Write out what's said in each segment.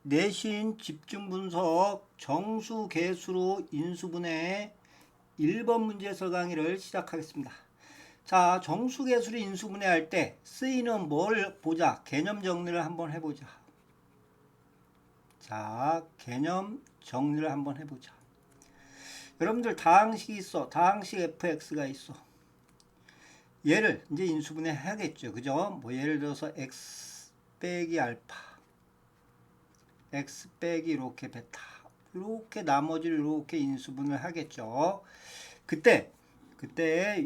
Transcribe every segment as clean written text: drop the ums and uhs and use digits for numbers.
내신 집중분석 정수 계수로 인수분해 1번 문제설 강의를 시작하겠습니다. 자, 정수 계수로 인수분해할 때 쓰이는 뭘 보자. 개념 정리를 한번 해보자. 자, 개념 정리를 한번 해보자. 여러분들 다항식이 있어. 다항식 fx가 있어. 얘를 이제 인수분해 해야겠죠. 그죠? 뭐 예를 들어서 x 빼기 알파, x 빼기 이렇게 베타, 이렇게 나머지를 이렇게 인수분을 하겠죠. 그때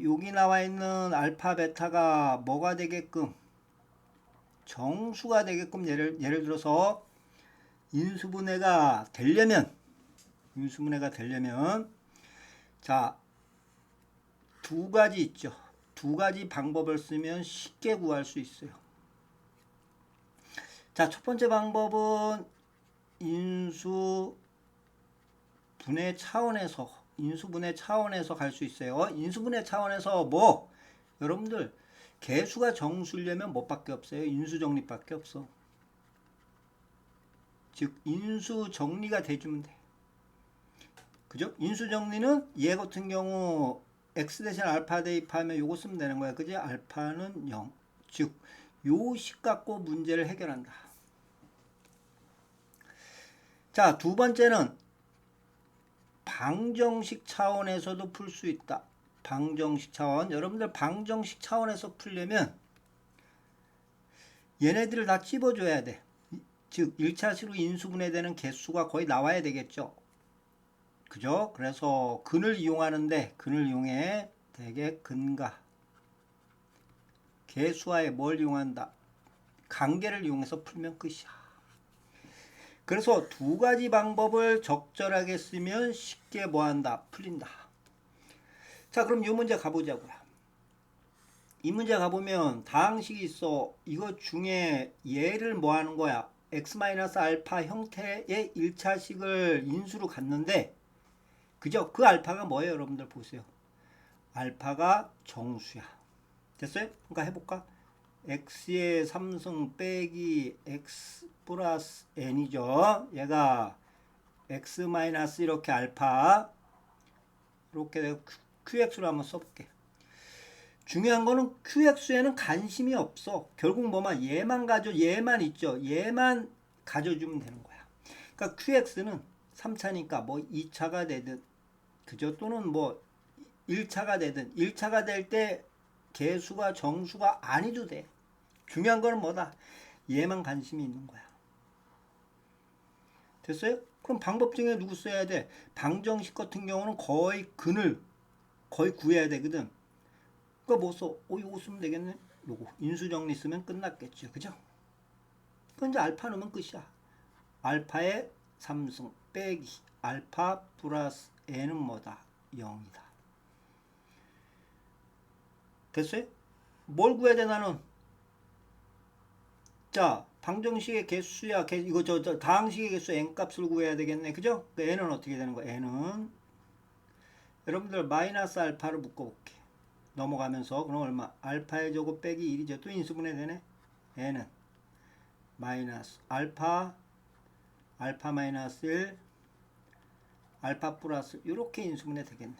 여기 나와 있는 알파 베타가 뭐가 되게끔, 정수가 되게끔 예를 들어서 인수분해가 되려면 자, 두 가지 있죠. 두 가지 방법을 쓰면 쉽게 구할 수 있어요. 자, 첫 번째 방법은 인수분해 차원에서 갈 수 있어요. 인수분해 차원에서 뭐 여러분들 개수가 정수려면 뭐밖에 없어요? 인수정리밖에 없어. 즉 인수정리가 돼주면 돼. 그죠? 인수정리는 얘 같은 경우 x 대신 알파 대입하면 요거 쓰면 되는 거야. 그지? 알파는 0. 즉 요 식 갖고 문제를 해결한다. 자, 두 번째는 방정식 차원에서도 풀 수 있다. 방정식 차원. 여러분들 방정식 차원에서 풀려면 얘네들을 다 찝어줘야 돼. 즉 1차식으로 인수분해되는 개수가 거의 나와야 되겠죠. 그죠? 그래서 근을 이용하는데, 근을 이용해 대개 근과 개수와의 뭘 이용한다? 관계를 이용해서 풀면 끝이야. 그래서 두 가지 방법을 적절하게 쓰면 쉽게 뭐한다? 풀린다. 자, 그럼 이 문제 가보자고요. 이 문제 가보면 다항식이 있어. 이것 중에 얘를 뭐 하는 거야? x-알파 형태의 1차식을 인수로 갔는데, 그죠? 그 알파가 뭐예요? 여러분들 보세요. 알파가 정수야. 됐어요? 그러니까 해볼까? x의 3승 빼기 x 플러스 n이죠. 얘가 x 마이너스 이렇게 알파, 이렇게 내가 qx로 한번 써볼게. 중요한 거는 qx에는 관심이 없어. 결국 뭐만 얘만 있죠. 얘만 가져주면 되는 거야. 그러니까 qx는 3차니까 뭐 2차가 되든, 그죠? 또는 뭐 1차가 되든, 1차가 될 때 개수가 정수가 아니도 돼. 중요한 거는 뭐다? 얘만 관심이 있는 거야. 됐어요? 그럼 방법 중에 누구 써야 돼? 방정식 같은 경우는 거의 근을 거의 구해야 되거든. 그거 뭐 써? 이거 쓰면 되겠네? 요거 인수정리 쓰면 끝났겠죠. 그죠? 그건 이제 알파 넣으면 끝이야. 알파의 3승 빼기 알파 플러스 n은 뭐다? 0이다. 됐어요? 뭘 구해야 돼 나는? 자, 방정식의 개수야. 이거 다항식의 개수 n값을 구해야 되겠네. 그죠? 그 n은 어떻게 되는 거야? n은 여러분들 마이너스 알파를 묶어볼게. 넘어가면서 그럼 얼마? 알파의 제곱 빼기 1이죠. 또 인수분해 되네. n은 마이너스 알파 마이너스 1 알파 플러스 이렇게 인수분해 되겠네.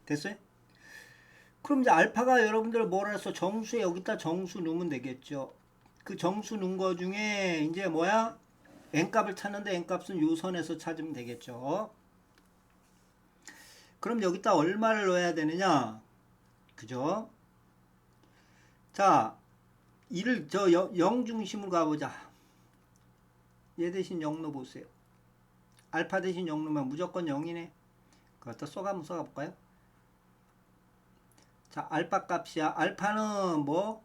됐어요? 그럼 이제 알파가 여러분들 뭐라 해서 정수에 여기다 정수 넣으면 되겠죠. 그 정수 넣은 거 중에 이제 뭐야? n값을 찾는데 n값은 요 선에서 찾으면 되겠죠. 그럼 여기다 얼마를 넣어야 되느냐? 그죠? 자, 이를 0 중심으로 가보자. 얘 대신 0 넣어보세요. 알파 대신 0 넣으면 무조건 0이네. 그것도 한번 써가볼까요? 자, 알파 값이야. 알파는 뭐?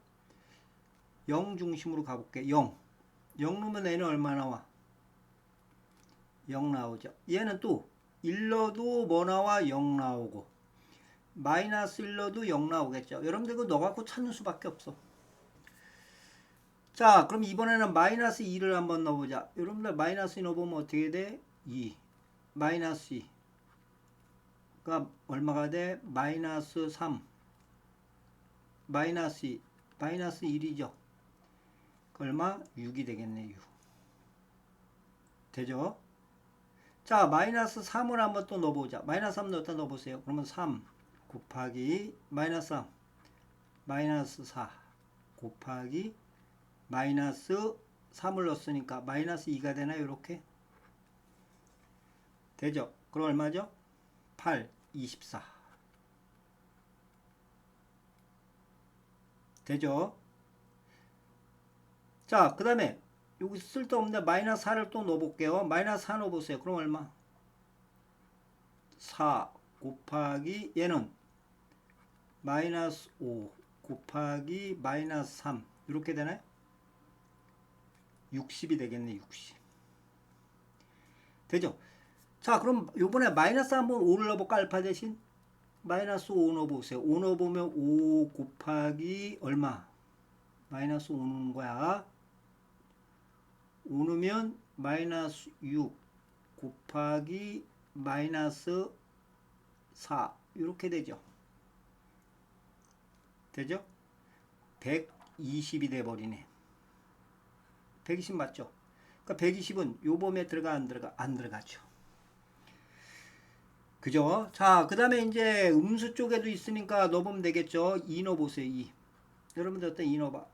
0 중심으로 가볼게. 0 넣으면 얘는 얼마 나와? 0 나오죠. 얘는 또 1 넣어도 뭐 나와? 0 나오고 마이너스 1 넣어도 0 나오겠죠. 여러분들 이거 넣어갖고 찾는 수밖에 없어. 자, 그럼 이번에는 마이너스 2를 한번 넣어보자. 여러분들 마이너스 2 넣어보면 어떻게 돼? 2 마이너스 2가 얼마가 돼? 마이너스 3 마이너스 2 마이너스 1이죠. 얼마? 6이 되겠네. 6. 되죠? 자, 마이너스 3을 한번 또 넣어보자. 마이너스 3 넣었다 넣어보세요. 그러면 3 곱하기 마이너스 3 마이너스 4 곱하기 마이너스 3을 넣었으니까 마이너스 2가 되나요? 이렇게 되죠? 그럼 얼마죠? 8, 24 되죠? 자, 그 다음에 여기 쓸데없는데 마이너스 4를 또 넣어볼게요. 마이너스 4 넣어보세요. 그럼 얼마? 4 곱하기 얘는 마이너스 5 곱하기 마이너스 3 이렇게 되나요? 60이 되겠네. 60 되죠? 자, 그럼 요번에 마이너스 한번 5를 넣어볼까? 알파 대신 마이너스 5 넣어보세요. 5 넣어보면 5 곱하기 얼마? 마이너스 5 넣는 거야. 5 넣으면 마이너스 6 곱하기 마이너스 4 이렇게 되죠. 되죠? 120이 돼버리네. 120 맞죠? 그러니까 120은 요 범위에 들어가 안 들어가? 안 들어가죠. 그죠? 자, 그 다음에 이제 음수 쪽에도 있으니까 넣어보면 되겠죠? 2 넣어보세요. 2 여러분들 어떤 2 넣어봐.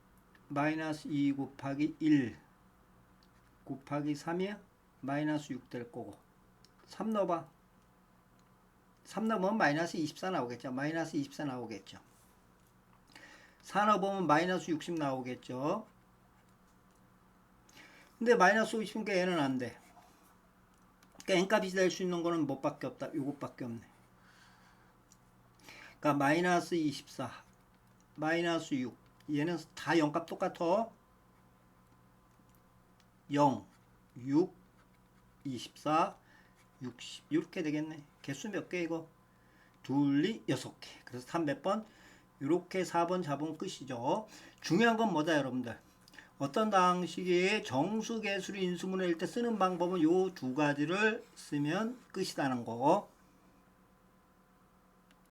마이너스 2 곱하기 1 곱하기 3이야? 마이너스 6 될 거고 3 넣어봐. 3 넣으면 마이너스 24 나오겠죠. 마이너스 24 나오겠죠. 4 넣어보면 마이너스 60 나오겠죠. 근데 마이너스 50이니까 얘는 안 돼. 그러니까 n값이 될 수 있는 거는 뭐밖에 없다. 요것밖에 없네. 그러니까 마이너스 24 마이너스 6 얘는 다 0값 똑같아. 0 6 24 60 이렇게 되겠네. 개수 몇 개 이거? 둘이 6개. 그래서 3 몇 번? 이렇게 4번 잡으면 끝이죠. 중요한 건 뭐다 여러분들? 어떤 방식의 정수계수를 인수분해할 때 쓰는 방법은 요 두 가지를 쓰면 끝이라는 거.